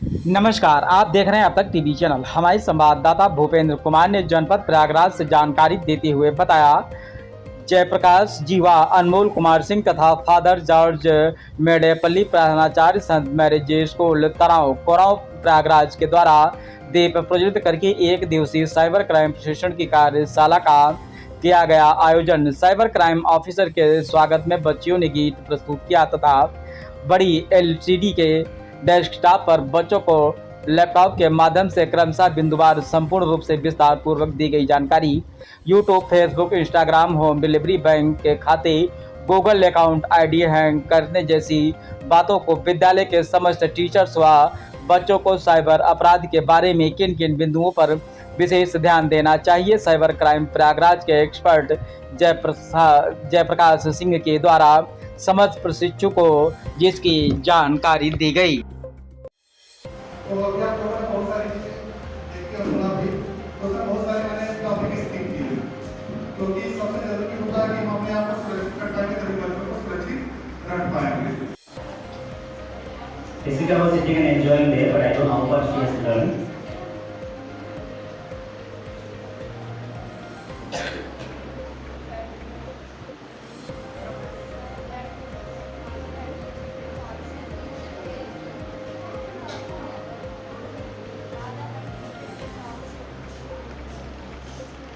नमस्कार, आप देख रहे हैं अब तक टीवी चैनल। हमारे संवाददाता भूपेंद्र कुमार ने जनपद प्रयागराज से जानकारी देते हुए बताया, जयप्रकाश जीवा, अनमोल कुमार सिंह तथा फादर जॉर्ज मेडेपल्ली प्रधानाचार्य संत मैरिज स्कूल तराव कोराव प्रयागराज के द्वारा दीप प्रज्वलित करके एक दिवसीय साइबर क्राइम प्रशिक्षण की कार्यशाला का किया गया आयोजन। साइबर क्राइम ऑफिसर के स्वागत में बच्चियों ने गीत प्रस्तुत किया तथा बड़ी एलसीडी के डेस्कटॉप पर बच्चों को लैपटॉप के माध्यम से क्रमशः बिंदुवार संपूर्ण रूप से विस्तार पूर्वक दी गई जानकारी। YouTube, Facebook, Instagram, home delivery, bank के खाते, गूगल अकाउंट आईडी हैंग करने जैसी बातों को विद्यालय के समस्त टीचर्स व बच्चों को साइबर अपराध के बारे में किन किन बिंदुओं पर विशेष ध्यान देना चाहिए। साइबर क्राइम प्रयागराज के एक्सपर्ट जयप्रकाश सिंह के द्वारा समस्त प्रशिक्षु को जिसकी जानकारी दी गई। तो अभी आप लोगों ने बहुत सारी चीजें देखी और सुना भी, तो उसमें बहुत सारे मैंने टॉपिक स्किप किए, क्योंकि सबसे जरूरी होता है कि हम अपने आप को सुरक्षित कर पाएंगे, तभी बच्चों को सुरक्षित रख पाएंगे। Jessica was sitting and enjoying there, but I don't know how much she has learned.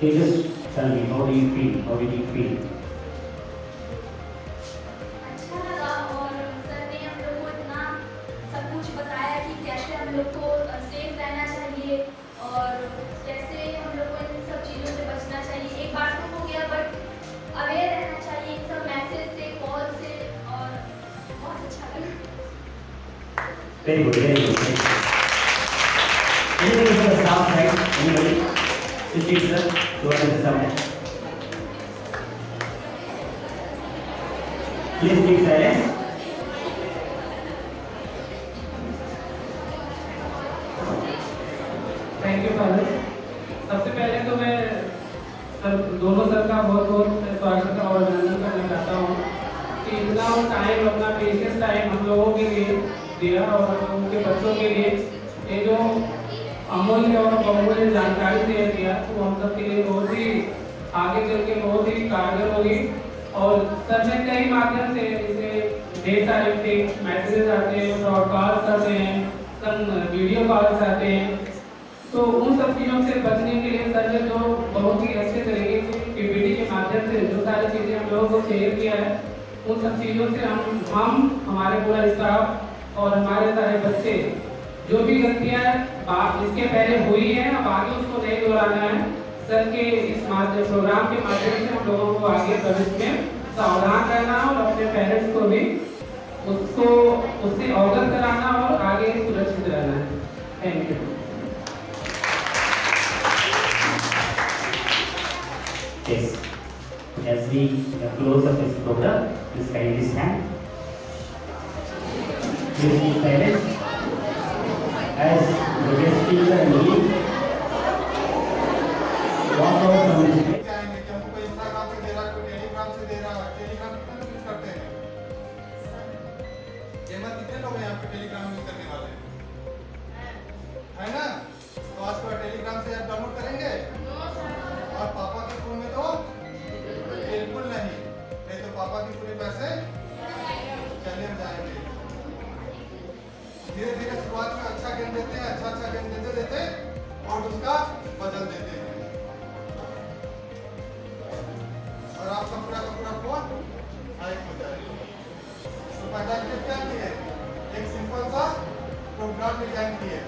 Okay, just tell me, how do you feel? How did you feel? अच्छा लगा और सर ने हम लोग को इतना सब कुछ बताया कि कैसे हम लोग को सेफ रहना चाहिए और कैसे हम लोग को इन सब चीज़ों से बचना चाहिए। एक बार तो हो गया, बट अवेयर रहना चाहिए इन सब मैसेज से, कॉल से, और बहुत अच्छा लगा। Very good, very good. Anything from the staff side? Anybody? Please, sir, go ahead and submit. Please keep silence. Thank you father. सबसे पहले तो मैं दोनों सर का बहुत बहुत स्वागत और अभिनंदन करना चाहता हूँ कि इतना टाइम, अपना प्रीशियस टाइम हम लोगों के लिए दिया और उनके बच्चों के लिए ये जो अमूल्य और बहुमूल्य जानकारी दे दिया, तो हम सब के लिए बहुत ही आगे चल के बहुत ही कारगर होगी। और सर ने कई माध्यम से इसे ढेर सारे मैसेजेस आते हैं, ब्रॉडकास्ट आते हैं, सब वीडियो कॉल्स आते हैं, तो उन सब चीज़ों से बचने के लिए सर ने जो बहुत ही अच्छे तरीके से पीपीटी के माध्यम से जो सारी चीज़ें हम लोगों को शेयर किया है, उन सब चीज़ों से हम हमारे पूरा स्टाफ और हमारे सारे बच्चे जो भी गलतियाँ इसके पहले हुई हैं, अब आगे उसको नहीं दोहराना है। सर के इस प्रोग्राम के माध्यम से हम लोगों को आगे भविष्य में सावधान रहना और अपने पेरेंट्स को भी उससे अवगत कराना और आगे सुरक्षित रहना है। Thank you. Yes. As we close up this program, please kindly stand. Please keep silent. As the guest speaker leaves, walk out from this place. क्या है कि हमको कोई इंस्टाग्राम से दे रहा है, कोई टेलीग्राम से दे रहा है। टेलीग्राम कितने लोग यूज करते हैं? जेमा कितने लोग हैं यहाँ पे टेलीग्राम यूज करने वाले? है ना? तो आज का टेलीग्राम से आप डाउनलोड करेंगे? और पापा के फोन में तो बिल्कुल नहीं तो पापा के पूरे पैसे चले जाएंगे। धीरे धीरे शुरुआत में अच्छा गेम देते हैं, अच्छा गेम देते और उसका बदल देते हैं और आपका पूरा का पूरा फोन हैक हो जाएगा। तो पहला स्टेप क्या किए? एक सिंपल सा प्रोग्राम डिजाइन किए,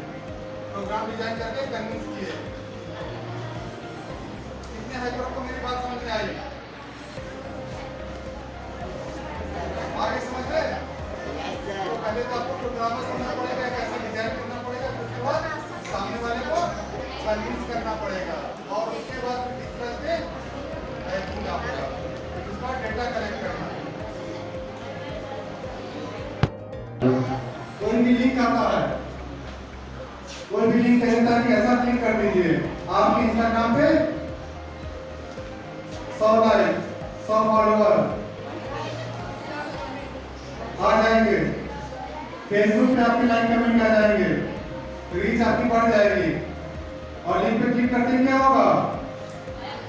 प्रोग्राम डिजाइन करके कन्विंस किए। कितने हैकरों को मेरी बात समझ में आई? आगे समझ रहे? तो पहले तो आपको प्रोग्राम समझना पड़ेगा, कैसे डिजाइन करना पड़ेगा, उसके बाद सामने वाले को कन्विंस करना पड़ेगा और उसके बाद फिर किस तरह से हैकिंग आपका उसका डेटा कलेक्ट करना। कोई भी लिंक आता है, कोई भी लिंक कहता है कि ऐसा क्लिक कर दीजिए, आपके इंस्टाग्राम पे 100 लाइक, 100 फॉलोअर आ जाएंगे, फेसबुक पे आपके लाइक कमेंट आ जाएंगे, फीस आपकी बढ़ जाएगी। और लिंक पे क्लिक करते ही क्या होगा,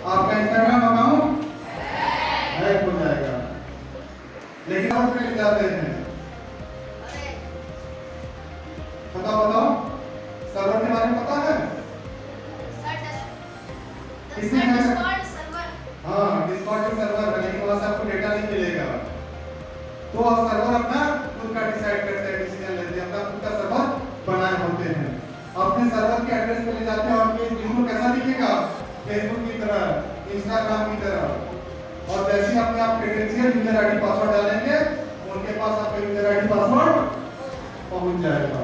आपका इंस्टाग्राम अकाउंट हैक हो जाएगा। लेकिन आप पे जाते हैं, बताओ सर्वर के बारे में पता है? किसने हाँ डिस्कॉर्ड के सर्वर है, लेकिन वहां से आपको डेटा नहीं मिलेगा। तो आप सर्वर अपना खुद का डिसाइड करते हैं, डिसीजन लेते हैं, अपना खुद का सर्वर बनाए होते हैं। अपने सर्वर के एड्रेस पे ले जाते हैं और पेज बिल्कुल कैसा दिखेगा, फेसबुक की तरह, इंस्टाग्राम की तरह। और जैसे ही अपने आप क्रेडेंशियल यूजर आईडी पासवर्ड डालेंगे, उनके पास आपका यूजर आईडी पासवर्ड पहुंच जाएगा।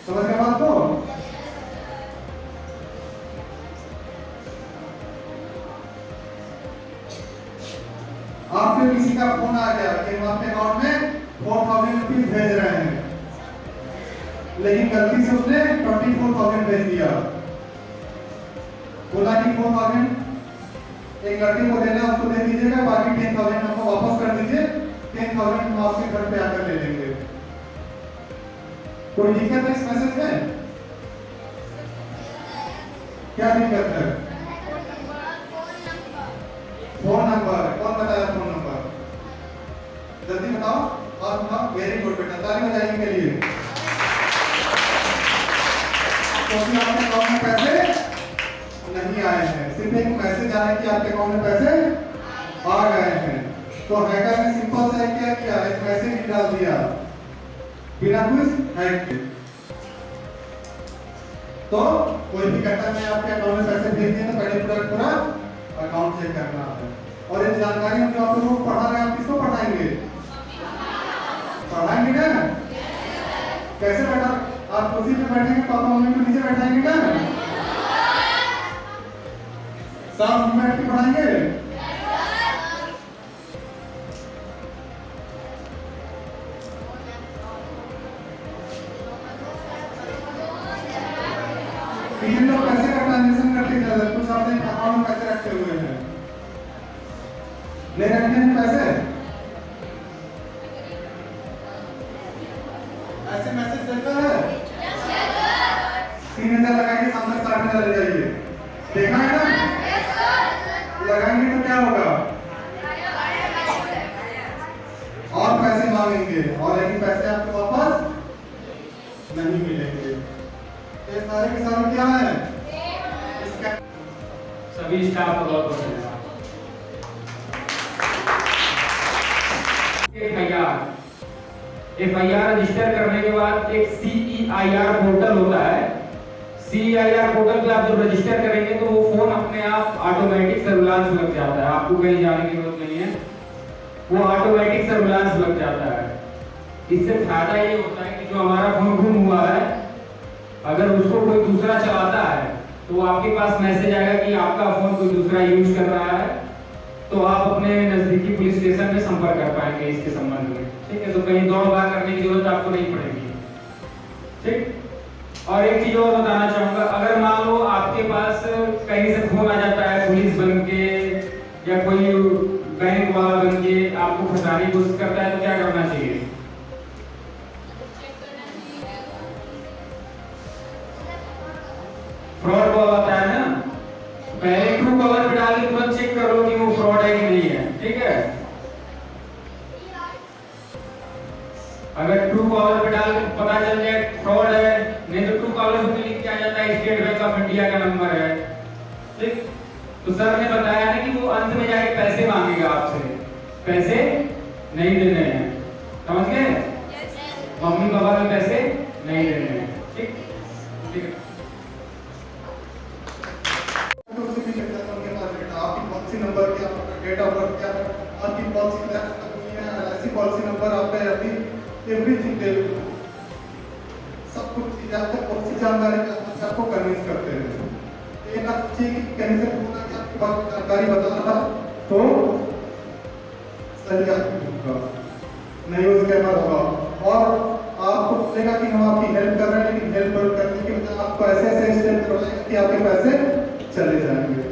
समझ गए बात को? आपके किसी का फोन आ गया कि हम आपके अकाउंट में 4000 रुपीज भेज रहे हैं, लेकिन गलती से उसने 24,000 भेज दिया। बोला कि 4,000 एक लड़के को देना, उसको दे दीजिएगा, बाकी 10,000 हमको वापस कर दीजिए, 10,000 हम आपके घर पे आकर ले लेंगे। कोई दिक्कत है इस मैसेज में? क्या दिक्कत है? फोन नंबर कौन बताया? फोन नंबर जल्दी बताओ। और बताओ, वेरी गुड बेटा, ताली बजाइए के लिए। क्योंकि आपके अकाउंट में पैसे नहीं आए हैं, सिर्फ एक मैसेज आया कि आपके अकाउंट में पैसे आ गए हैं। तो हैकर ने सिंपल सा क्या किया, एक मैसेज डाल दिया बिना कुछ हैक के। तो कोई भी कहता है आपके अकाउंट में पैसे भेज दिए, तो पहले पूरा अकाउंट चेक करना है। और ये जानकारी हम जो आप लोगों को पढ़ा रहे हैं, आप किसको पढ़ाएंगे? पढ़ाएंगे ना? कैसे बैठा? आप कुर्सी पे बैठेंगे, पापा मम्मी को नीचे बैठाएंगे ना? साथ में बैठ के पढ़ाएंगे? तीन लोग पैसे का ट्रांजेक्शन करते थे, कुछ आपने अकाउंट में पैसे रखे हुए हैं, ले रखे हैं पैसे। ऐसे मैसेज देखा है? 3,000 लगाएंगे, सामने 60,000 ले जाइए, देखा है ना? लगाएंगे तो क्या होगा, और पैसे मांगेंगे, और लेकिन पैसे आपको वापस नहीं मिलेंगे। ये सारे के सारे क्या है? सभी स्टाफ को बहुत बहुत धन्यवाद। एफआईआर रजिस्टर करने के बाद एक CEIR पोर्टल होता है। CEIR पोर्टल पे आप जब रजिस्टर करेंगे तो वो फोन अपने आप ऑटोमेटिक सर्विलांस लग जाता है, आपको कहीं जाने की जरूरत नहीं है, वो ऑटोमेटिक सर्विलांस लग जाता है। इससे फायदा ये होता है कि जो हमारा फोन गुम हुआ है, अगर उसको कोई दूसरा चलाता है तो आपके पास मैसेज आएगा कि आपका फोन कोई दूसरा यूज कर रहा है, तो आप अपने नजदीकी पुलिस स्टेशन में संपर्क कर पाएंगे इसके संबंध में। ठीक है, तो कहीं दौड़ भाग करने की जरूरत आपको नहीं पड़ेगी। ठीक। और एक चीज और बताना चाहूंगा, अगर मान लो आपके पास कहीं से फोन आ जाता है पुलिस बन के या कोई बैंक वाला बन के आपको फंसाने की कोशिश करता है, तो क्या करना चाहिए? फ्रॉड कॉल आता है ना, पहले ट्रू कॉलर पे डाल के तुरंत चेक कर लो कि वो फ्रॉड है कि नहीं है। ठीक है, अगर ट्रू कॉलर पे डाल के पता चल जाए फ्रॉड है, नहीं तो ट्रू कॉलर पे लिख के आ जाता है स्टेट बैंक ऑफ इंडिया का नंबर है। ठीक, तो सर ने बताया ना कि वो अंत में जाके पैसे मांगेगा आपसे, पैसे नहीं देने हैं, समझ गए? मम्मी पापा के पैसे नहीं देने हैं। ठीक, ठीक है। आपकी पॉलिसी नंबर क्या, डेट ऑफ बर्थ क्या, आपकी पॉलिसी क्या है, ऐसी पॉलिसी नंबर आपका अभी एवरीथिंग सब कुछ चीजें आपको पॉलिसी जानकारी आपको कन्विंस करते हैं। ये ना सोचिए कि कहीं से पूछना कि आपके पास जानकारी बताना था तो सही होगा, नहीं उसके बाद होगा। और आपको बोलेगा कि हम आपकी हेल्प कर रहे हैं, लेकिन हेल्प करने के बाद आपको ऐसे ऐसे स्टेप करवाएंगे कि आपके पैसे चले जाएंगे।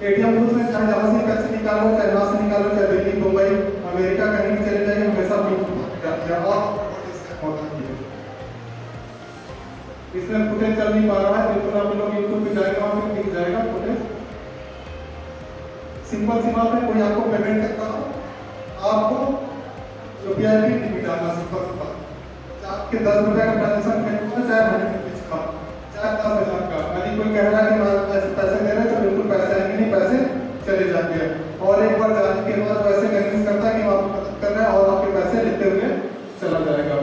एटीएम बूथ में चाहे जहां से पैसे निकालो, चाहे वहां से निकालो, चाहे दिल्ली, मुंबई, अमेरिका कहीं भी चले जाइए, इसमें फुटेज चल नहीं पा रहा है, बिल्कुल आप लोग यूट्यूब पे जाएगा, वहाँ पे दिख जाएगा फुटेज। सिंपल सी बात है, कोई आपको पेमेंट करता हो, आपको रुपया भी नहीं डालना, सिंपल सी बात। आपके 10 रुपये का ट्रांजेक्शन पेमेंट हो, चाहे 100 रुपीज का, चाहे 10,000 का। यदि कोई कह रहा है कि मैं ऐसे पैसे दे रहे हैं, तो बिल्कुल पैसे आएंगे नहीं, पैसे चले जाते हैं। और एक बार जाने के बाद वैसे कन्विंस करता है कि वो आपको मदद कर रहा है और आपके पैसे लेते हुए चला जाएगा।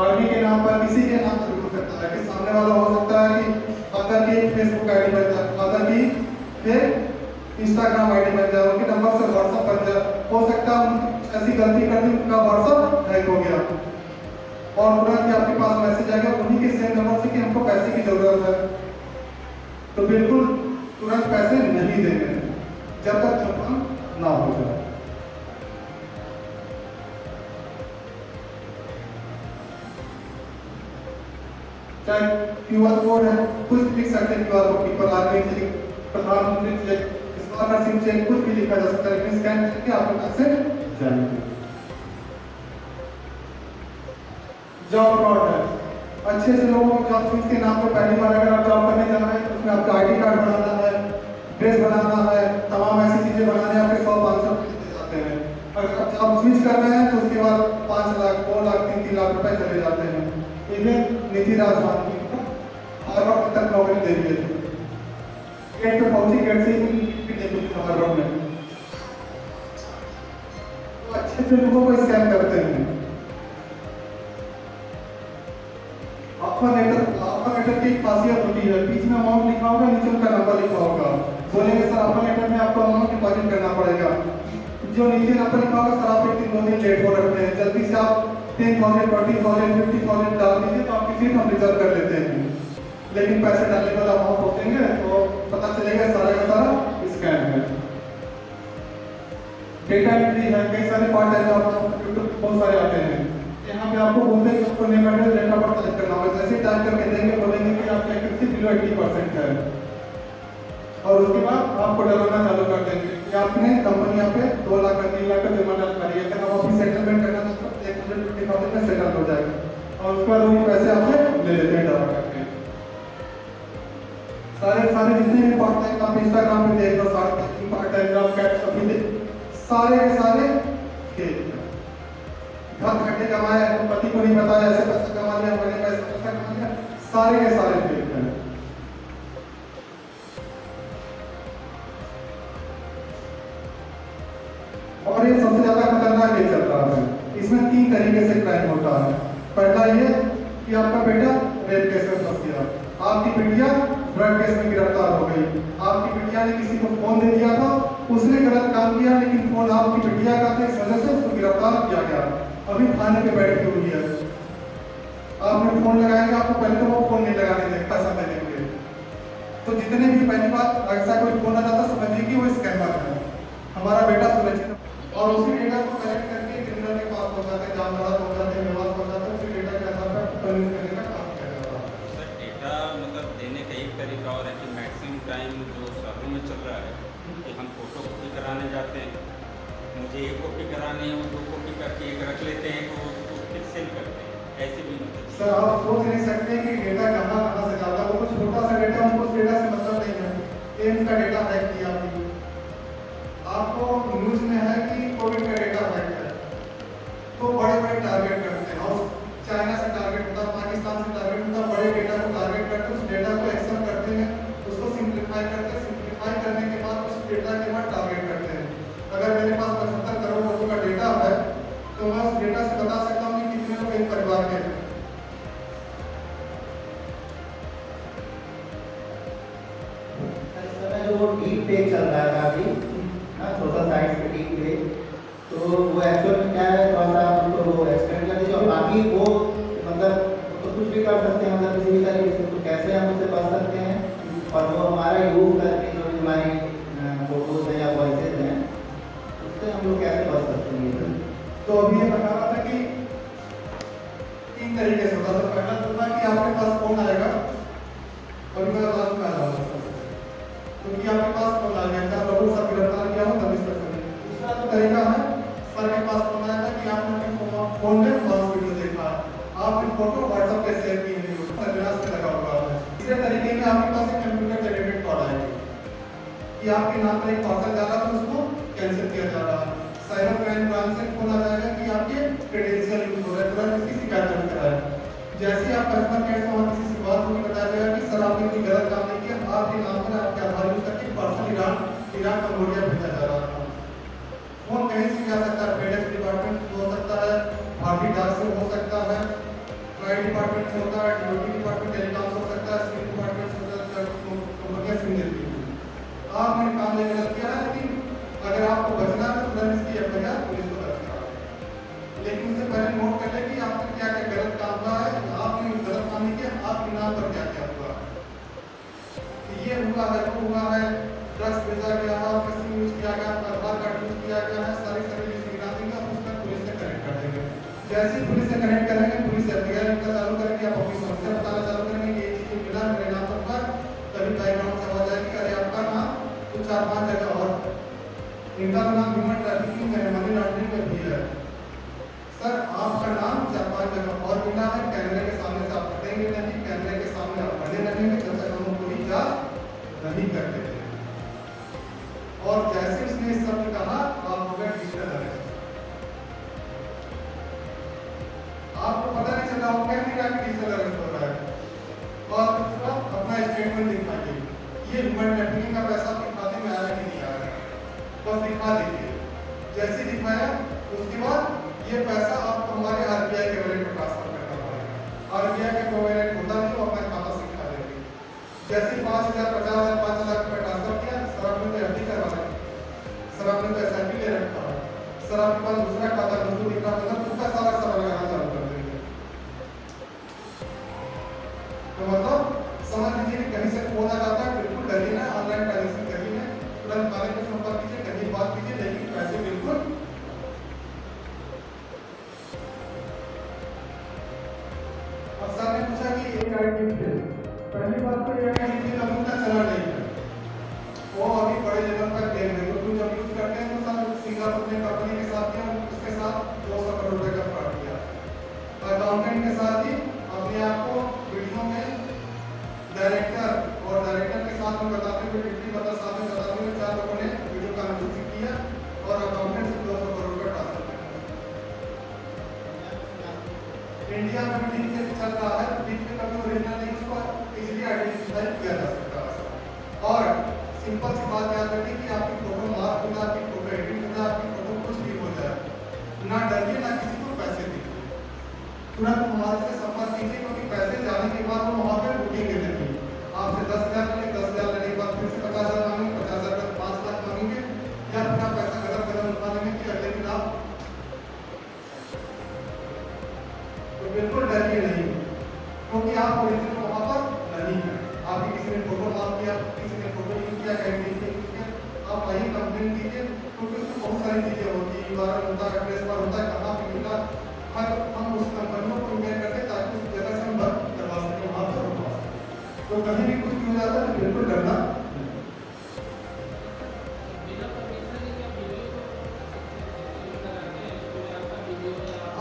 आर्मी के नाम पर, किसी के नाम पर हो सकता है कि सामने वाला हो सकता है कि फादर की फेसबुक आईडी बन जाए, फादर की फिर इंस्टाग्राम आईडी बन जाए, उनके नंबर से व्हाट्सएप बन जाए। हो सकता है ऐसी गलती कर दी, उनका व्हाट्सएप हैक हो गया और तुरंत ही आपके पास मैसेज आएगा उन्हीं के सेम नंबर से कि हमको पैसे की जरूरत है। तो बिल्कुल तुरंत पैसे नहीं देंगे जब तक कंफर्म ना हो जाए। चाहे क्यूआर कोड है, कुछ भी लिख सकते हैं क्यूआर कोड पर, आगे चेक, प्रधानमंत्री चेक, स्कॉलरशिप चेक, कुछ भी लिखा जा सकता है, लेकिन स्कैन करके आपके पास से जाएंगे। जॉब फ्रॉड है, अच्छे से लोगों को जॉब स्विच के नाम पर पहली बार अगर आप जॉब करने जा रहे हैं तो उसमें आपका आईडी कार्ड बनाना है, ड्रेस बनाना है, तमाम ऐसी चीजें बनाने आपके 100-500 रुपये देते जाते हैं। अगर आप जॉब स्विच कर रहे हैं तो उसके बाद 5 लाख, 2 लाख, 3 लाख रुपए चले जाते हैं। इन्हें नीति राजधानी हार्वर्ड तक नौकरी दे दी थी, गेट पे पहुंची, गेट से ही हार्वर्ड में। तो अच्छे से लोगों को स्कैम करते हैं। ऑफर लेटर की एक खासियत होती है, बीच में अमाउंट लिखा होगा, नीचे उनका नंबर लिखा होगा। बोलेंगे सर ऑफर लेटर में आपको अमाउंट डिपॉजिट करना पड़ेगा। जो नीचे नंबर लिखा होगा, सर आप 1-2 दिन लेट हो रखते हैं, जल्दी से आप 10,000, 20,000, 50,000 डाल दीजिए तो आपकी सीट हम रिजर्व कर लेते हैं। लेकिन पैसे डालने वाला अमाउंट पहुंचेंगे तो पता चलेगा सारा का सारा स्कैम है। डेटा एंट्री है, कई सारे पार्ट टाइम जॉब यूट्यूब बहुत सारे आते हैं। यहाँ पे आपको बोलते हैं कि आपको name address date of birth करना होगा, जैसे टाइप करके देंगे, बोलेंगे कि आपका एक्यूरेसी बिलो 80% है और उसके बाद आपको डराना चालू कर देंगे कि आपने कंपनी यहाँ पे 2 लाख का 3 लाख का जुर्माना करी है, अगर आप अपनी सेटलमेंट करना तो 150,000 में सेटल हो जाएगा और उसके बाद वही पैसे आपसे ले लेते हैं डरा करके। सारे जितने भी पार्ट टाइम आप इंस्टाग्राम पे देख लो, सारे पार्ट टाइम जॉब कैट अभी सारे के सारे फेक है। घर घंटे कमाए, पति को नहीं बताया, ऐसे पैसा कमा लिया, मैंने पैसा कमा लिया, सारे के सारे फेक है। और ये सबसे ज्यादा खतरनाक ये चल रहा है, इसमें 3 तरीके से क्राइम होता है। पहला ये कि आपका बेटा रेप केस में फंस गया, आपकी बिटिया ड्रग केस में गिरफ्तार हो गई, आपकी बिटिया ने किसी को फोन दे दिया था, उसने गलत काम किया लेकिन फोन आपकी बिटिया का था, इस वजह से उसको गिरफ्तार किया गया, अभी थाने पे बैठी हुई है। आपने फोन लगाएंगे, आपको पहले तो वो फोन नहीं लगाने देंगे पैसा देने के लिए। तो जितने भी पहली बात ऐसा कोई फोन आ जाता समझिए कि वो स्कैमर है, हमारा बेटा सुरक्षित, और उसी डेटा को कलेक्ट करके क्रिमिनल के पास पहुंचाते हैं, जामदार पहुंचाते हैं, मेवाड़ पहुंचाते हैं, उसी डेटा के आधार पर पुलिस करने का काम किया जाता है। सर डेटा मतलब देने का एक तरीका और है कि मैक्सिमम टाइम जो शहरों में चल रहा है कि हम फोटो कॉपी कराने जाते हैं, मुझे 1 कॉपी करानी है, वो 2 कॉपी करके एक रख लेते हैं तो उसको फिर सेल करते हैं, ऐसे भी मतलब। सर आप सोच नहीं सकते कि डेटा कहाँ से जाता है, वो कुछ छोटा सा डेटा, उनको उस डेटा से मतलब नहीं है, एम्स का डेटा हैक किया आपको न्यूज में है कि कोविड का डेटा हैक है, तो बड़े टारगेट करते हैं और चाइना से टारगेट होता है, पाकिस्तान से टारगेट होता है, बड़े डेटा को टारगेट करते हैं, उस डेटा को एक्सेप्ट करते हैं, उसको सिंप्लीफाई करते हैं, सिंप्लीफाई करने के बाद उस डेटा के बाद टारगेट करते हैं। अगर मेरे पास 75 करोड़ लोगों का डेटा है तो मैं उस डेटा से बता सकता हूँ कि कितने लोग एक परिवार के हैं। जो डीप फेक चल रहा है काफी सोशल साइट्स पे डीप फेक, तो वो एक्चुअल में क्या है, थोड़ा सा उनको वो एक्सप्लेन कर दीजिए। और बाकी वो मतलब तो कुछ भी कर सकते हैं, मतलब किसी भी तरीके से, तो कैसे हम उससे बच सकते हैं और वो हमारा यूज करके जो हमारी फोटोज हैं या वॉइसेज हैं उससे हम लोग कैसे बच सकते हैं। तो अभी ये बता रहा था कि 3 तरीके से होता है। पहला तो था कि आपके पास फोन आएगा, अभी मैं रात में आ रहा हूँ क्योंकि आपके पास फोन आ गया, चार लोगों से गिरफ्तार किया हो तब इस तक। दूसरा जो तरीका है, सर के पास फोन आया था कि आपने फोन में फॉल्स वीडियो देखा, आप फोटो व्हाट्सएप पे शेयर किए हैं, सर्विलांस में लगा हुआ है। तीसरे तरीके में आपके पास एक कंप्यूटर जनरेटेड कॉल आएगी कि आपके नाम पर एक पार्सल जा रहा था, उसको कैंसिल किया जा रहा है। साइबर क्राइम ब्रांच से फोन आ जाएगा कि आपके क्रेडेंशियल यूज हो रहा है, तुरंत इसकी शिकायत दर्ज कराएं। जैसे ही आप कस्टमर केयर से वहाँ किसी से बात होगी, बताया जाएगा कि सर आपने कोई गलत काम नहीं किया, आपके नाम पर आपके आधार यूज करके पार्सल ईरान कंबोडिया भेजा जा रहा था। फोन कहीं से भी आ सकता है, फेडेक्स डिपार्टमेंट हो सकता है, भारतीय डाक से हो सकता है, ट्राई डिपार्टमेंट से होता है, डीओटी डिपार्टमेंट टेलीकॉम हो सकता है, सिम डिपार्टमेंट से होता है, कंपनियां सिम देती है। आपने काम लेकर गलत किया है, लेकिन अगर आपको बचना है तो तुरंत इसकी एफआईआर पुलिस को दर्ज कराएं। लेकिन उससे पहले नोट कर ले कि आपने क्या क्या गलत काम हुआ है, आपने गलत काम नहीं किया, आपके नाम पर क्या क्या हुआ, ये हुआ है, वो हुआ है, ड्रग्स भेजा गया है, किसी यूज किया गया, आधार कार्ड यूज किया गया है, सारी लिस्ट गिरा देंगे, आप उसमें पुलिस से कनेक्ट कर देंगे। जैसे ही पुलिस से कनेक्ट करेंगे, पुलिस एफआईआर लिखना चालू करेंगे, आप अपनी समस्या बताना चालू करेंगे कि ये चीज़ मिला मेरे नाम पर, तभी बैकग्राउंड से आ जाएगी, अरे आपका नाम तो 4-5 जगह और इनका नाम ह्यूमन ट्रैफिकिंग में, मनी लॉन्ड्रिंग में भी है। सर आपका नाम 4-5 जगह और मिला है, कैमरे के सामने से आप हटेंगे नहीं, कैमरे के सामने आप बने रहेंगे जब तक हम पूरी जांच नहीं करते थे। और जैसे उसने इस शब्द कहा, आप हो गए डिजिटल अरेस्ट। आपको पता नहीं चल रहा होगा कि डिजिटल अरेस्ट हो रहा है। और दूसरा अपना स्टेटमेंट दिखाइए, ये ह्यूमन ट्रैफिकिंग का पैसा आपके खाते में आया कि नहीं आया, बस दिखा दीजिए। जैसे दिखाया उसके बाद ये पैसा आपको हमारे आरबीआई के वॉलेट में ट्रांसफर करना पड़ेगा। आरबीआई के वॉलेट होता नहीं, वो अपना खाता से दिखा देंगे। जैसे 5,000, 50,000, 5,000 रुपये ट्रांसफर किया, सर आपने तो एफडी करवा रहे, सर आपने तो एसआईपी ले रखा है, सर आपके पास दूसरा खाता दूसरा दिख रहा है, उसका सारा सवाल लगाना चालू कर देंगे। तो मतलब समझ लीजिए कि कहीं से फोन आ जाता है, बिल्कुल डरिए ना, ऑनलाइन ट्रांजेक्शन करिए, तुरंत थाने को संपर्क कीजिए, कहीं बात कीजिए, लेकिन पैसे बिल्कुल। अब सर ने पूछा कि एक आइडेंटिटी, पहली बात तो ये आइडेंटिटी का मुद्दा चला नहीं है, वो अभी बड़े लेवल पर गेम है, तो जब यूज करते हैं तो सर सिंगापुर ने कंपनी के साथ किया, उसके साथ 200 करोड़ रुपए का फ्रॉड किया। अकाउंटेंट के साथ ही अपने आप को वीडियो में डायरेक्टर और डायरेक्टर के साथ में बताते हुए, डिप्टी मतलब साथ में बताते हुए 4 लोगों ने वीडियो कॉन्फ्रेंसिंग किया और अकाउंटेंट से 200 करोड़ रुपए ट्रांसफर किया। इंडिया में भी ठीक चल रहा है, ठीक में कभी ओरिजिनल नहीं, उसको इजीली आइडेंटिफाई किया जा सकता है। और सिंपल सी बात याद रखिए कि आपकी फोटो मार्क हो जाए, आपकी फोटो एडिट हो जाए, आपकी फोटो कुछ भी हो जाए, ना डरिए, ना किसी को पैसे दीजिए, तुरंत हमारे से संपर्क कीजिए, क्योंकि पैसे जाने के बाद वो वहाँ पे रुकेंगे नहीं। आपसे 10,000 लेंगे, 10,000 लेने के बाद फिर से 50,000 मांगेंगे, 50,000 का 5 लाख मांगेंगे, या फिर आप पैसा गलत उठा लेंगे कि अगले दिन आप। तो बिल्कुल डरिए नहीं, क्योंकि आप ओरिजिनल वहाँ पर नहीं है। आपकी किसी ने फोटो मांग किया, किसी ने फोटो यूज किया, कहीं यूज किया, आप वहीं कंप्लेन कीजिए, क्योंकि उसमें बहुत सारी चीजें होती है, वारंट होता है, एड्रेस पर होता है, कहाँ पे मिला, हम उस कंपनियों को इमेल करते ताकि उस जगह से हम बंद करवा सकें, वहाँ पर रुकवा सकें। तो कहीं भी कुछ भी हो जाता है तो बिल्कुल डरना।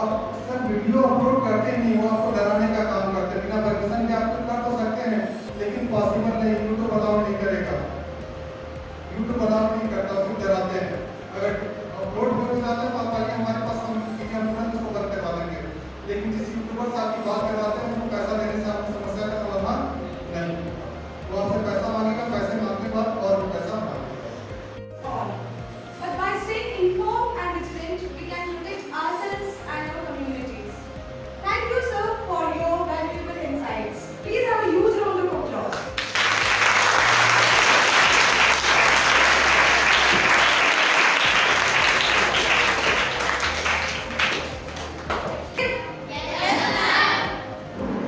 अब सर वीडियो अपलोड करते नहीं, वो आपको डराने का काम करते हैं, बिना परमिशन के आप कर तो सकते हैं, लेकिन पॉसिबल नहीं, यूट्यूब अलाउ नहीं करेगा, यूट्यूब अलाउ नहीं करता, उसको डराते हैं। अगर अपलोड हो जाता है तो आप आइए हमारे पास, हम तुरंत उसको बंद करवा देंगे, लेकिन जिस यूट्यूबर से आपकी बात करवाते हैं उसको पैसा देने से आपकी समस्या का समाधान नहीं, वो आपसे पैसा मांगेगा, पैसे मांगने के बाद और भी पैसा मांगेगा। But by staying informed and vigilant, we can protect ourselves and our communities. Thank you, sir, for your valuable insights. Please have a huge round of applause.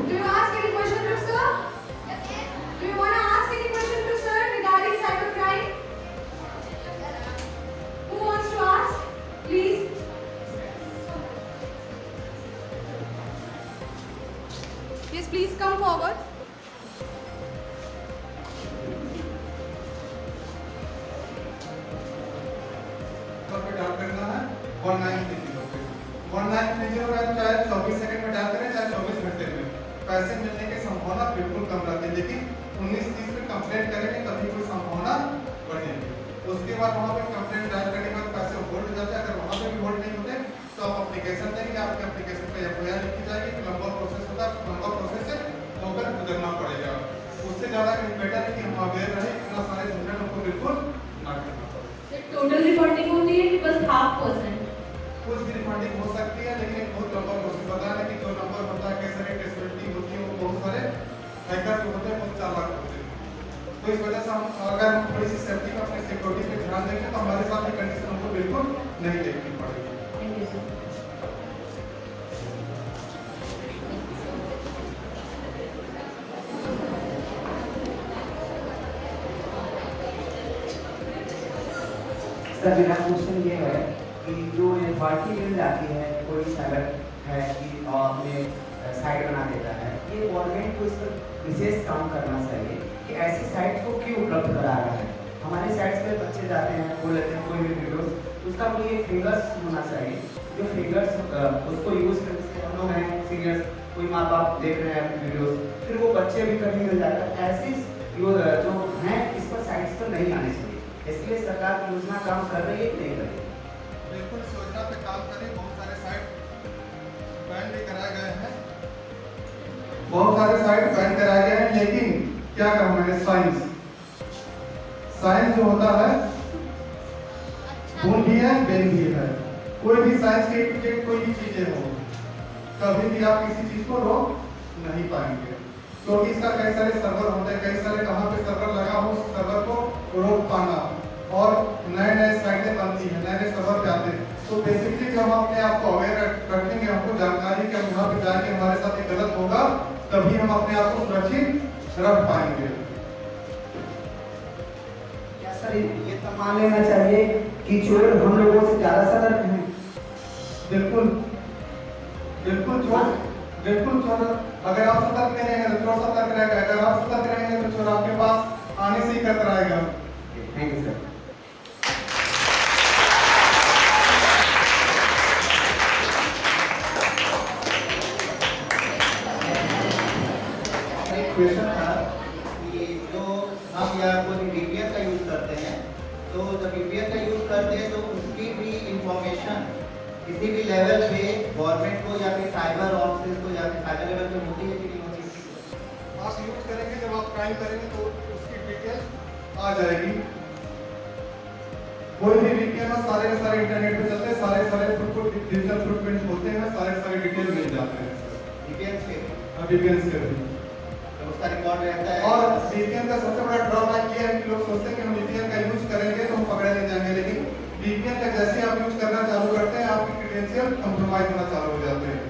Do you ask any question to sir? Do you want to ask any question to sir regarding cybercrime? Who wants to ask? Please. Yes, please come forward. पे डाल करना है 19 पे, 1930 में चाहे 24 second में dial करें चाहे 24 घंटे में, पैसे मिलने की संभावना बिल्कुल कम रहती है। लेकिन 1930 में कंप्लेंट करेंगे तभी कोई संभावना बढ़ेगी। उसके बाद वहाँ पे कंप्लेंट डायल करने के बाद पैसे होल्ड हो जाते हैं। अगर वहाँ पे भी होल्ड नहीं होते तो आप एप्लीकेशन देंगे, आपके एप्लीकेशन पे FIR लिखी जाएगी, लंबा प्रोसेस होता है, लंबा प्रोसेस से होकर गुजरना पड़ेगा। उससे ज़्यादा बेटर है कि हम अवेयर रहें, इतना सारे झंझट हमको बिल्कुल ना करना पड़े। टोटल रिपोर्टिंग होती है कि बस 0.5%? कुछ भी रिफंडिंग हो सकती है, लेकिन एक बहुत लंबा प्रोसेस होता है कि जो नंबर होता है, कैसे टेस्टिबिलिटी होती है, वो बहुत सारे हैकर जो होते हैं बहुत चालाक होते हैं। तो इस वजह से अगर हम थोड़ी सी सेफ्टी में अपने सिक्योरिटी पे ध्यान देंगे तो हमारे साथ ये कंडीशन हमको बिल्कुल नहीं देखनी पड़ेगी। Thank you sir. सर मेरा क्वेश्चन ये है कि जो अथॉरिटी मिल जाती है, कोई साइबर है कि अपने साइट बना देता है, ये गवर्नमेंट को इस पर विशेष काम करना चाहिए कि ऐसी साइट को क्यों उपलब्ध करा रहा है। हमारे साइट्स पे बच्चे जाते हैं, खोल लेते हैं कोई भी वीडियोस, उसका कोई एक फिंगर्स होना चाहिए जो फिंगर्स उसको यूज़ करने से हम लोग हैं सीनियर्स, कोई माँ बाप देख रहे हैं अपनी वीडियोस, फिर वो बच्चे भी कभी मिल जाता है। ऐसी जो हैं इस पर साइट्स पर नहीं आने चाहिए, इसलिए सरकार की योजना काम कर रही है कि नहीं कर रही है? बिल्कुल इस योजना पे काम करें। बहुत सारे साइट बैन भी कराए गए हैं, बहुत सारे साइट बैन कराए गए हैं, लेकिन क्या कहूँ मैं, साइंस जो होता है गुण भी है बेन भी है। कोई भी साइंस के कोई भी चीजें हो, कभी भी आप किसी चीज को रोक नहीं पाएंगे, क्योंकि इसका कई सारे सर्वर होते हैं, कई सारे कहाँ पे सर्वर लगा हो, सर्वर को रोक पाना, और नए नए साइटें बनती हैं, नए नए सर्वर पे आते हैं। तो बेसिकली जब हम अपने आप को अवेयर रखेंगे, हमको जानकारी कि हम यहाँ पे जाके हमारे साथ ये गलत होगा, तभी हम अपने आप को सुरक्षित रख पाएंगे। क्या सर ये तो मान लेना चाहिए कि चोर हम लोगों से ज़्यादा सतर्क हैं? बिल्कुल बिल्कुल चोर अगर आप सतर्क नहीं रहेंगे तो चोर सतर्क रहेगा, अगर आप सतर्क रहेंगे तो चोर आपके पास आने से ही कतराएगा। Thank you sir. एक क्वेश्चन था कि जो हम या कोई VPN का यूज़ करते हैं, तो जब VPN का यूज़ करते हैं तो उसकी भी इंफॉर्मेशन किसी भी लेवल पे गवर्नमेंट को या फिर साइबर ऑफिस को या फिर साइबर लेवल पे होती है कि नहीं होती? आप यूज करेंगे, जब आप क्राइम करेंगे तो उसकी डिटेल आ जाएगी। कोई भी VPN में सारे के सारे इंटरनेट पे चलते हैं, सारे डिजिटल फुटप्रिंट होते हैं, सारे डिटेल मिल जाते हैं VPN से VPN से भी। तो उसका रिकॉर्ड रहता है। और VPN का सबसे बड़ा ड्रॉबैक ये है कि लोग सोचते हैं कि हम VPN का यूज करेंगे तो हम पकड़े नहीं जाएंगे, लेकिन VPN का जैसे आप यूज करना चालू करते हैं, आपकी क्रेडेंशियल कंप्रोमाइज होना चालू हो जाते हैं।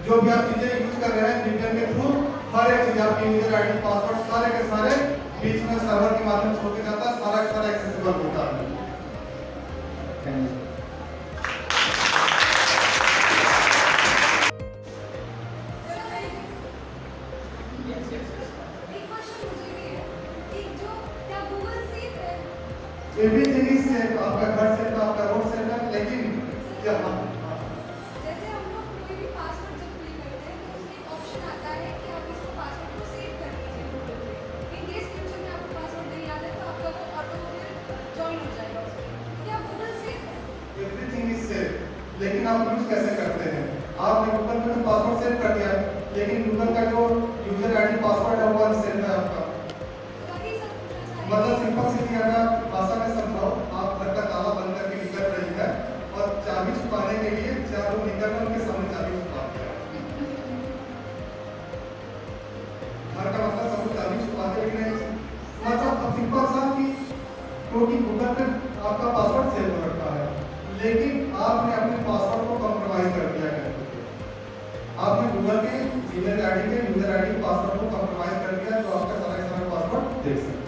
जो भी आप चीजें यूज कर रहे हैं VPN के थ्रू, हर एक चीज आपकी यूजर आईडी पासवर्ड सारे के सारे बीच में सर्वर के माध्यम से होके जाता है, सारा का सारा एक्सेसिबल होता है। एक क्वेश्चन मुझे भी है कि जो क्या गूगल सेफ है? एवरीथिंग इज सेफ, आपका घर सेफ है, आपका रोड सेफ है, लेकिन क्या जैसे हम लोग कोई भी पासवर्ड जब फिल करते हैं तो उसमें एक ऑप्शन आता है कि आप इसको पासवर्ड को सेव कर लीजिए गूगल पे। इन केस फ्यूचर में आपको पासवर्ड नहीं याद है तो आपका वो ऑटो ज्वाइन हो जाएगा उसमें। क्या गूगल सेफ है? एवरीथिंग इज सेफ, लेकिन आप यूज कैसे करते हैं? आपने गूगल पे पासवर्ड सेव कर दिया, लेकिन गूगल का जो यूजर आईडी पासवर्ड है वो अनसेफ है आपका। वही सब पूछना चाहिए। मतलब सिंपल सी चीज है, मैं भाषा में समझाऊं, आप घर का ताला बंद करके निकल रही है और चाबी छुपाने के लिए चार लोग निकल रहे हैं, उनके सामने चाबी छुपा दिया। घर का मतलब सब लोग चाबी छुपाते भी नहीं, मतलब अब सिंपल सा कि क्योंकि गूगल पे आपका पासवर्ड सेव हो रखा है, लेकिन आपने अपने पासवर्ड को कॉम्प्रोमाइज कर दिया है। आपने गूगल के ईमेल आईडी के यूजर आईडी पासवर्ड को कॉम्प्रोमाइज कर दिया, तो आपका सारा पासवर्ड देख सकते हैं।